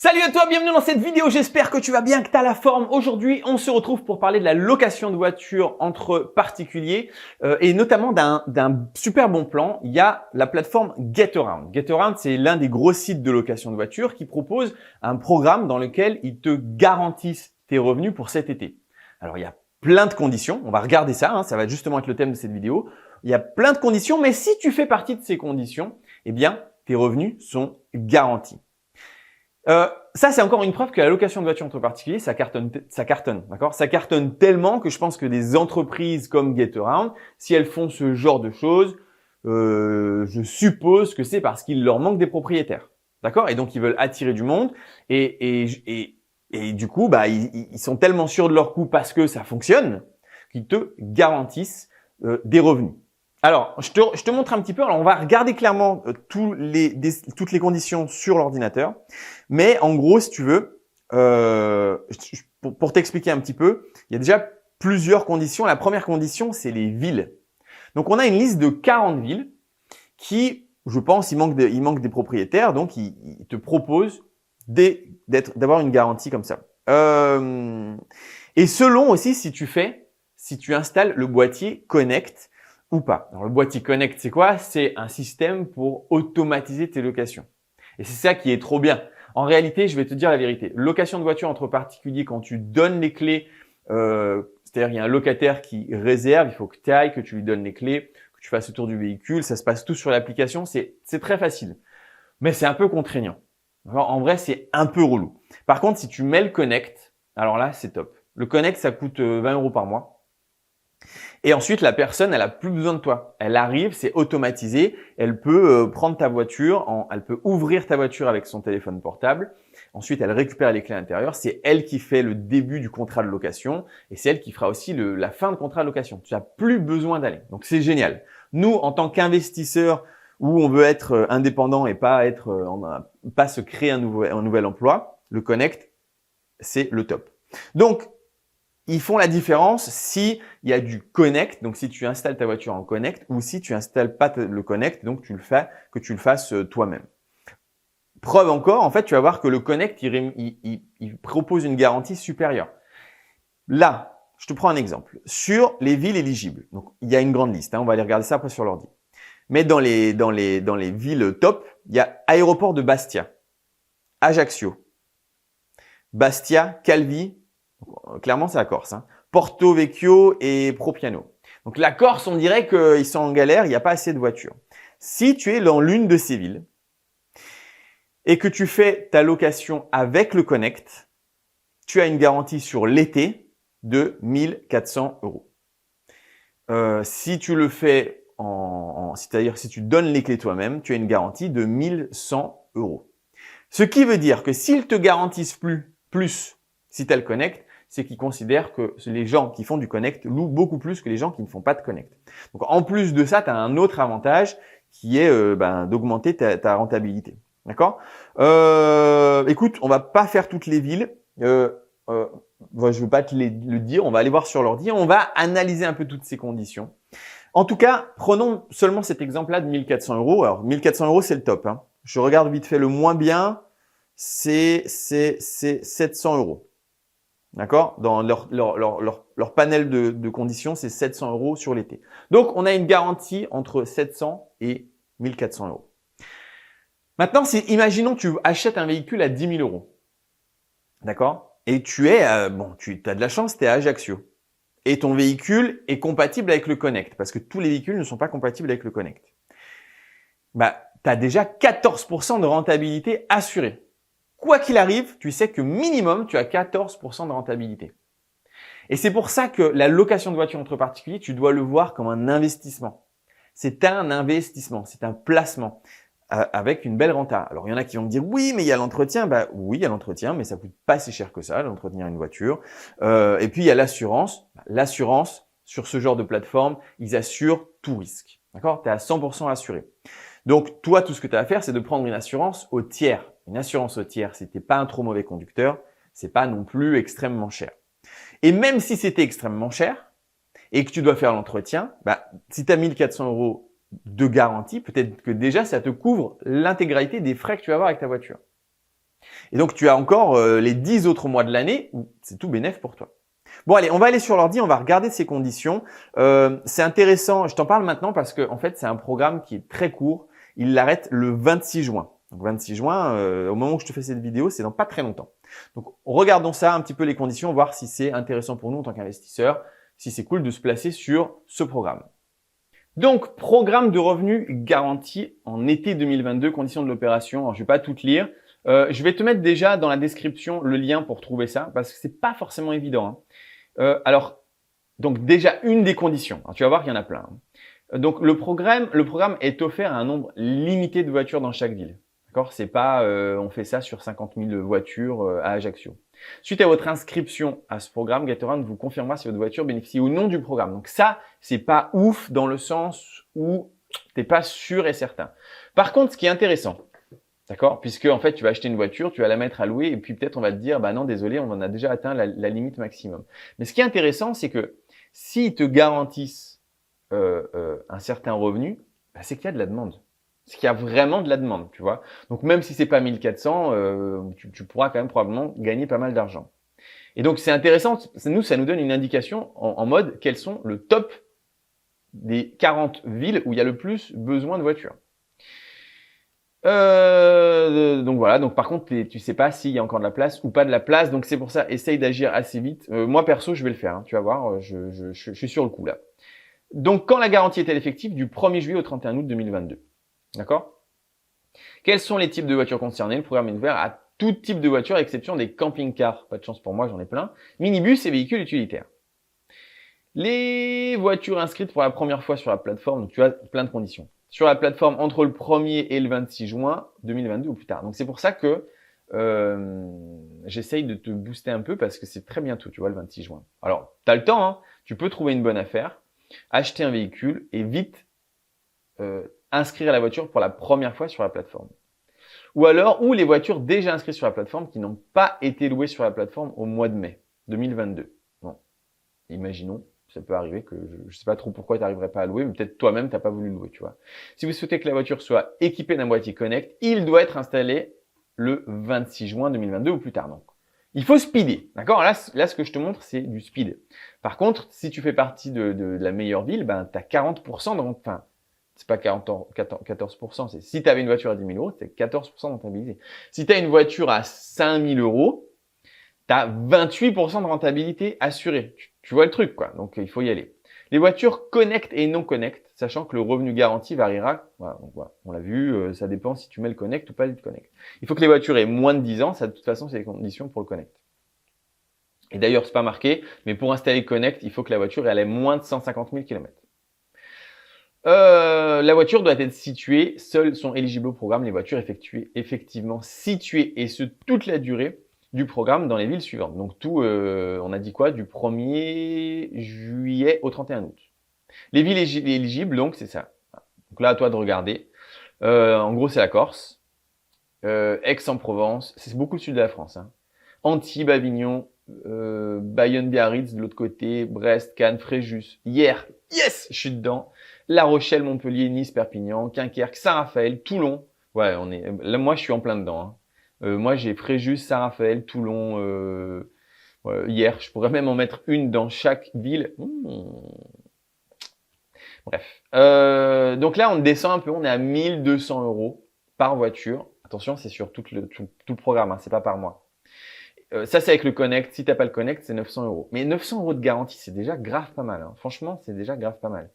Salut à toi, bienvenue dans cette vidéo, j'espère que tu vas bien, que tu as la forme. Aujourd'hui, on se retrouve pour parler de la location de voitures entre particuliers et notamment d'un super bon plan. Il y a la plateforme GetAround. GetAround, c'est l'un des gros sites de location de voitures qui propose un programme dans lequel ils te garantissent tes revenus pour cet été. Alors, il y a plein de conditions, on va regarder ça, ça va justement être le thème de cette vidéo. Il y a plein de conditions, mais si tu fais partie de ces conditions, eh bien, tes revenus sont garantis. Ça, c'est encore une preuve que la location de voiture entre particuliers, ça cartonne, d'accord? Ça cartonne tellement que je pense que des entreprises comme GetAround, si elles font ce genre de choses, je suppose que c'est parce qu'il leur manque des propriétaires, d'accord? Et donc ils veulent attirer du monde et du coup, ils sont tellement sûrs de leur coup parce que ça fonctionne qu'ils te garantissent des revenus. Alors, je te montre un petit peu. Alors, on va regarder clairement toutes les conditions sur l'ordinateur. Mais en gros, si tu veux, pour t'expliquer un petit peu, il y a déjà plusieurs conditions. La première condition, c'est les villes. Donc, on a une liste de 40 villes qui, je pense, il manque des propriétaires. Donc, ils te proposent d'avoir une garantie comme ça. Et selon aussi si tu installes le boîtier Connect ou pas. Alors, le boîtier Connect, c'est quoi? C'est un système pour automatiser tes locations. Et c'est ça qui est trop bien. En réalité, je vais te dire la vérité. Location de voiture entre particuliers, quand tu donnes les clés, c'est-à-dire il y a un locataire qui réserve, il faut que tu ailles, que tu lui donnes les clés, que tu fasses le tour du véhicule, ça se passe tout sur l'application, c'est très facile. Mais c'est un peu contraignant. Alors, en vrai, c'est un peu relou. Par contre, si tu mets le Connect, alors là, c'est top. Le Connect, ça coûte 20 € par mois. Et ensuite, la personne, elle a plus besoin de toi. Elle arrive, c'est automatisé. Elle peut prendre ta voiture, elle peut ouvrir ta voiture avec son téléphone portable. Ensuite, elle récupère les clés à l'intérieur. C'est elle qui fait le début du contrat de location et c'est elle qui fera aussi la fin de contrat de location. Tu n'as plus besoin d'aller. Donc, c'est génial. Nous, en tant qu'investisseurs où on veut être indépendant et pas se créer un nouvel emploi, le Connect, c'est le top. Donc, ils font la différence si il y a du Connect, donc si tu installes ta voiture en Connect ou si tu installes pas le Connect, donc tu le fasses toi-même. Preuve encore, en fait, tu vas voir que le Connect, il propose une garantie supérieure. Là, je te prends un exemple. Sur les villes éligibles, donc il y a une grande liste, on va aller regarder ça après sur l'ordi. Mais dans les villes top, il y a aéroport de Bastia, Ajaccio, Bastia, Calvi. Clairement, c'est la Corse. Porto Vecchio et Propiano. Donc la Corse, on dirait qu'ils sont en galère, il n'y a pas assez de voitures. Si tu es dans l'une de ces villes et que tu fais ta location avec le Connect, tu as une garantie sur l'été de 1 400 €. Si tu le fais c'est-à-dire si tu donnes les clés toi-même, tu as une garantie de 1 100 €. Ce qui veut dire que s'ils te garantissent plus si tu as le Connect, c'est qu'ils considèrent que les gens qui font du Connect louent beaucoup plus que les gens qui ne font pas de Connect. Donc, en plus de ça, tu as un autre avantage qui est d'augmenter ta rentabilité. D'accord? Écoute, on va pas faire toutes les villes. Je veux pas te le dire. On va aller voir sur l'ordi. On va analyser un peu toutes ces conditions. En tout cas, prenons seulement cet exemple-là de 1 400 €. Alors, 1 400 €, c'est le top. Je regarde vite fait le moins bien. C'est 700 €. D'accord? Dans leur panel de conditions, c'est 700 € sur l'été. Donc, on a une garantie entre 700 et 1 400 €. Maintenant, imaginons que tu achètes un véhicule à 10 000 €. D'accord? Et tu as de la chance, tu es à Ajaccio. Et ton véhicule est compatible avec le Connect parce que tous les véhicules ne sont pas compatibles avec le Connect. Tu as déjà 14% de rentabilité assurée. Quoi qu'il arrive, tu sais que minimum, tu as 14% de rentabilité. Et c'est pour ça que la location de voiture entre particuliers, tu dois le voir comme un investissement. C'est un investissement, c'est un placement avec une belle renta. Alors, il y en a qui vont me dire, oui, mais il y a l'entretien. Oui, il y a l'entretien, mais ça coûte pas si cher que ça, d'entretenir une voiture. Et puis, il y a l'assurance. L'assurance, sur ce genre de plateforme, ils assurent tout risque. D'accord? Tu es à 100% assuré. Donc, toi, tout ce que tu as à faire, c'est de prendre une assurance au tiers. Une assurance au tiers, si t'es pas un trop mauvais conducteur, c'est pas non plus extrêmement cher. Et même si c'était extrêmement cher et que tu dois faire l'entretien, si tu as 1 400 € de garantie, peut-être que déjà ça te couvre l'intégralité des frais que tu vas avoir avec ta voiture. Et donc, tu as encore les 10 autres mois de l'année où c'est tout bénef pour toi. Bon, allez, on va aller sur l'ordi, on va regarder ces conditions. C'est intéressant, je t'en parle maintenant parce que en fait, c'est un programme qui est très court. Il l'arrête le 26 juin. Donc 26 juin, au moment où je te fais cette vidéo, c'est dans pas très longtemps. Donc regardons ça, un petit peu les conditions, voir si c'est intéressant pour nous en tant qu'investisseurs, si c'est cool de se placer sur ce programme. Donc, programme de revenus garanti en été 2022, conditions de l'opération. Alors, je vais pas tout lire. Je vais te mettre déjà dans la description le lien pour trouver ça parce que c'est pas forcément évident, hein. Alors, donc déjà une des conditions. Alors, tu vas voir qu'il y en a plein, hein. Donc le programme est offert à un nombre limité de voitures dans chaque ville. D'accord? C'est pas on fait ça sur 50 000 voitures à Ajaccio. Suite à votre inscription à ce programme, Gatorand vous confirmera si votre voiture bénéficie ou non du programme. Donc ça, c'est pas ouf dans le sens où t'es pas sûr et certain. Par contre, ce qui est intéressant, d'accord, puisque en fait tu vas acheter une voiture, tu vas la mettre à louer et puis peut-être on va te dire bah non désolé, on en a déjà atteint la limite maximum. Mais ce qui est intéressant, c'est que s'ils te garantissent un certain revenu, bah, c'est qu'il y a de la demande. C'est qu'il y a vraiment de la demande, tu vois. Donc même si c'est pas 1400, tu pourras quand même probablement gagner pas mal d'argent. Et donc c'est intéressant, ça nous donne une indication en mode quels sont le top des 40 villes où il y a le plus besoin de voitures. Donc voilà, donc par contre tu sais pas s'il y a encore de la place ou pas de la place, donc c'est pour ça essaye d'agir assez vite. Moi perso je vais le faire, hein, tu vas voir, je suis sur le coup là. Donc quand la garantie est-elle effective? Du 1er juillet au 31 août 2022. D'accord? Quels sont les types de voitures concernées? Le programme est ouvert à tout type de voitures à exception des camping-cars. Pas de chance pour moi, j'en ai plein. Minibus et véhicules utilitaires. Les voitures inscrites pour la première fois sur la plateforme, donc tu as plein de conditions. Sur la plateforme entre le 1er et le 26 juin 2022 ou plus tard. Donc c'est pour ça que j'essaye de te booster un peu parce que c'est très bientôt, tu vois, le 26 juin. Alors, tu as le temps, hein, tu peux trouver une bonne affaire, acheter un véhicule et vite inscrire la voiture pour la première fois sur la plateforme. Ou alors, ou les voitures déjà inscrites sur la plateforme qui n'ont pas été louées sur la plateforme au mois de mai 2022. Bon, imaginons, ça peut arriver que je ne sais pas trop pourquoi tu n'arriverais pas à louer, mais peut-être toi-même tu n'as pas voulu louer, tu vois. Si vous souhaitez que la voiture soit équipée d'un boîtier Connect, il doit être installé le 26 juin 2022 ou plus tard. Donc, il faut speeder, d'accord? Là, ce que je te montre, c'est du speed. Par contre, si tu fais partie de la meilleure ville, ben, tu as 40% de enfin, c'est pas 14%, c'est si tu avais une voiture à 10 000 euros, c'est 14% de rentabilité. Si tu as une voiture à 5 000 euros, tu as 28% de rentabilité assurée. Tu vois le truc, quoi. Donc, il faut y aller. Les voitures connect et non connect, sachant que le revenu garanti variera. Voilà, donc, voilà. On l'a vu, ça dépend si tu mets le connect ou pas le connect. Il faut que les voitures aient moins de 10 ans. Ça, de toute façon, c'est les conditions pour le connect. Et d'ailleurs, c'est pas marqué, mais pour installer le connect, il faut que la voiture ait moins de 150 000 km. La voiture doit être située, seules sont éligibles au programme les voitures effectivement situées, et ce, toute la durée du programme dans les villes suivantes. Donc tout, on a dit quoi? Du 1er juillet au 31 août. Les villes éligibles, donc c'est ça. Donc là, à toi de regarder. En gros, c'est la Corse, Aix-en-Provence, c'est beaucoup le sud de la France, hein. Antibes, Avignon, Bayonne, Biarritz de l'autre côté, Brest, Cannes, Fréjus. Hier, yes, je suis dedans. La Rochelle, Montpellier, Nice, Perpignan, Dunkerque, Saint-Raphaël, Toulon. Ouais, là, moi, je suis en plein dedans, hein. Moi, j'ai Fréjus, Saint-Raphaël, Toulon. Hier, je pourrais même en mettre une dans chaque ville. Bref. Donc là, on descend un peu. On est à 1 200 € par voiture. Attention, c'est sur tout le programme, hein, c'est pas par mois. Ça, c'est avec le Connect. Si t'as pas le Connect, c'est 900 €. Mais 900 € de garantie, c'est déjà grave pas mal, hein. Franchement, c'est déjà grave pas mal.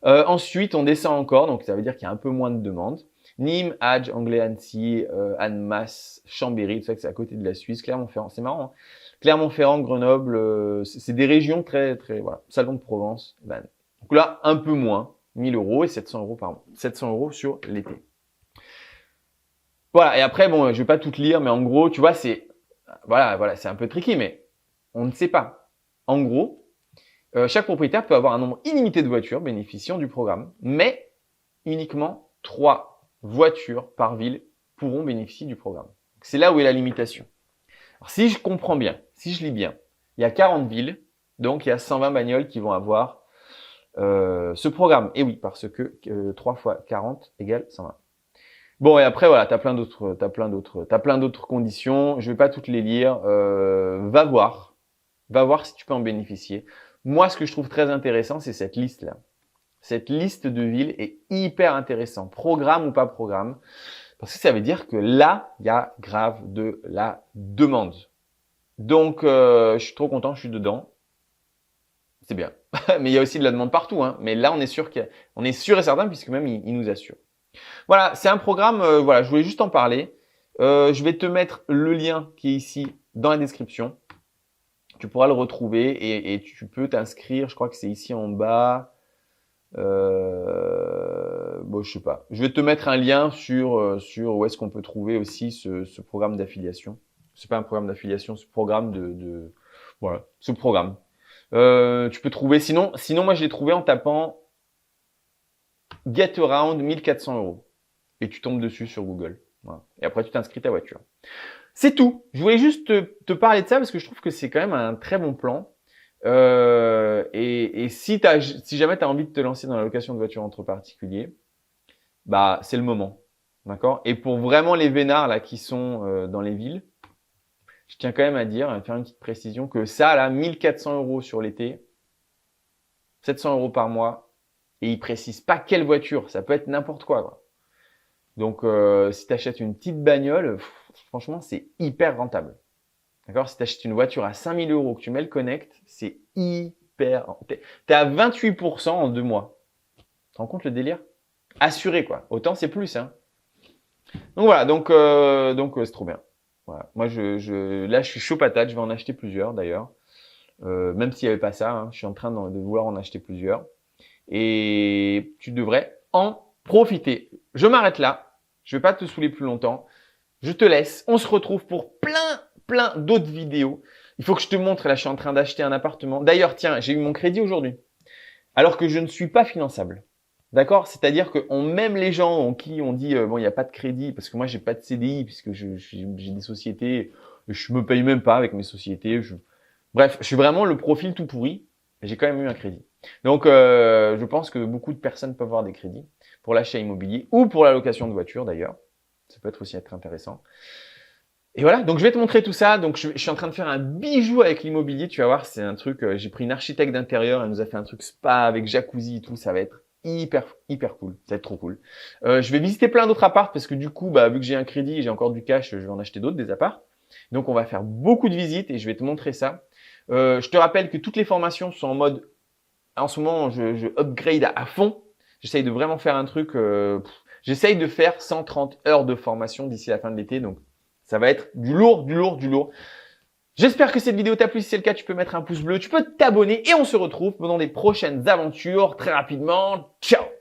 Ensuite, on descend encore, donc ça veut dire qu'il y a un peu moins de demandes. Nîmes, Agde, Anglais-Annecy, Annemasse, Chambéry, tout ça que c'est à côté de la Suisse. Clermont-Ferrand, c'est marrant, hein. Clermont-Ferrand, Grenoble, c'est des régions très, voilà. Salon de Provence, ben. Donc là, un peu moins, 1 000 € et 700 € par mois. 700 € sur l'été. Voilà, et après, bon, je vais pas tout lire, mais en gros, tu vois, voilà, c'est un peu tricky, mais on ne sait pas. En gros, chaque propriétaire peut avoir un nombre illimité de voitures bénéficiant du programme, mais uniquement 3 voitures par ville pourront bénéficier du programme. C'est là où est la limitation. Alors, si je comprends bien, si je lis bien, il y a 40 villes, donc il y a 120 bagnoles qui vont avoir ce programme. Et oui, parce que 3 fois 40 égale 120. Bon, et après, voilà, t'as plein d'autres conditions. Je vais pas toutes les lire. Va voir. Va voir si tu peux en bénéficier. Moi, ce que je trouve très intéressant, c'est cette liste-là. Cette liste de villes est hyper intéressante. Programme ou pas programme. Parce que ça veut dire que là, il y a grave de la demande. Donc, je suis trop content, je suis dedans. C'est bien. Mais il y a aussi de la demande partout, hein. Mais là, on est sûr et certain, puisque même il nous assure. Voilà, c'est un programme, voilà, je voulais juste en parler. Je vais te mettre le lien qui est ici dans la description. Tu pourras le retrouver et tu peux t'inscrire, je crois que c'est ici en bas. Bon, je sais pas. Je vais te mettre un lien sur où est-ce qu'on peut trouver aussi ce programme d'affiliation. C'est pas un programme d'affiliation, ce programme voilà, ce programme. Tu peux trouver, sinon moi je l'ai trouvé en tapant Get Around 1400 €. Et tu tombes dessus sur Google. Voilà. Et après, tu t'inscris ta voiture. C'est tout. Je voulais juste te parler de ça parce que je trouve que c'est quand même un très bon plan. Et si jamais tu as envie de te lancer dans la location de voiture entre particuliers, bah c'est le moment. D'accord? Et pour vraiment les vénards là qui sont dans les villes, je tiens quand même à faire une petite précision que ça là, 1400 € sur l'été, 700 € par mois, et ils précisent pas quelle voiture, ça peut être n'importe quoi. Donc, si tu achètes une petite bagnole, franchement, c'est hyper rentable. D'accord? Si tu achètes une voiture à 5000 € que tu mets le connect, c'est hyper... T'es à 28% en 2 mois. Tu te rends compte le délire? Assuré, quoi. Autant, c'est plus, hein. Donc, voilà. Donc c'est trop bien. Voilà. Moi, là, je suis chaud patate. Je vais en acheter plusieurs, d'ailleurs. Même s'il n'y avait pas ça, hein, je suis en train de vouloir en acheter plusieurs. Et tu devrais en profiter. Je m'arrête là. Je vais pas te saouler plus longtemps. Je te laisse. On se retrouve pour plein d'autres vidéos. Il faut que je te montre. Là, je suis en train d'acheter un appartement. D'ailleurs, tiens, j'ai eu mon crédit aujourd'hui. Alors que je ne suis pas finançable. D'accord? C'est-à-dire que même les gens en qui on dit, bon, il n'y a pas de crédit, parce que moi, j'ai pas de CDI, puisque j'ai des sociétés, je me paye même pas avec mes sociétés. Bref, je suis vraiment le profil tout pourri. J'ai quand même eu un crédit. Donc, je pense que beaucoup de personnes peuvent avoir des crédits pour l'achat immobilier ou pour la location de voiture d'ailleurs. Ça peut aussi être intéressant. Et voilà, donc je vais te montrer tout ça. Donc, je suis en train de faire un bijou avec l'immobilier. Tu vas voir, c'est un truc, j'ai pris une architecte d'intérieur, elle nous a fait un truc spa avec jacuzzi et tout. Ça va être hyper cool. Ça va être trop cool. Je vais visiter plein d'autres apparts parce que du coup, vu que j'ai un crédit et j'ai encore du cash, je vais en acheter d'autres, des apparts. Donc, on va faire beaucoup de visites et je vais te montrer ça. Je te rappelle que toutes les formations sont en mode, en ce moment, je upgrade à fond. J'essaye de vraiment faire un truc, j'essaye de faire 130 heures de formation d'ici la fin de l'été. Donc, ça va être du lourd. J'espère que cette vidéo t'a plu. Si c'est le cas, tu peux mettre un pouce bleu, tu peux t'abonner et on se retrouve pendant des prochaines aventures très rapidement. Ciao!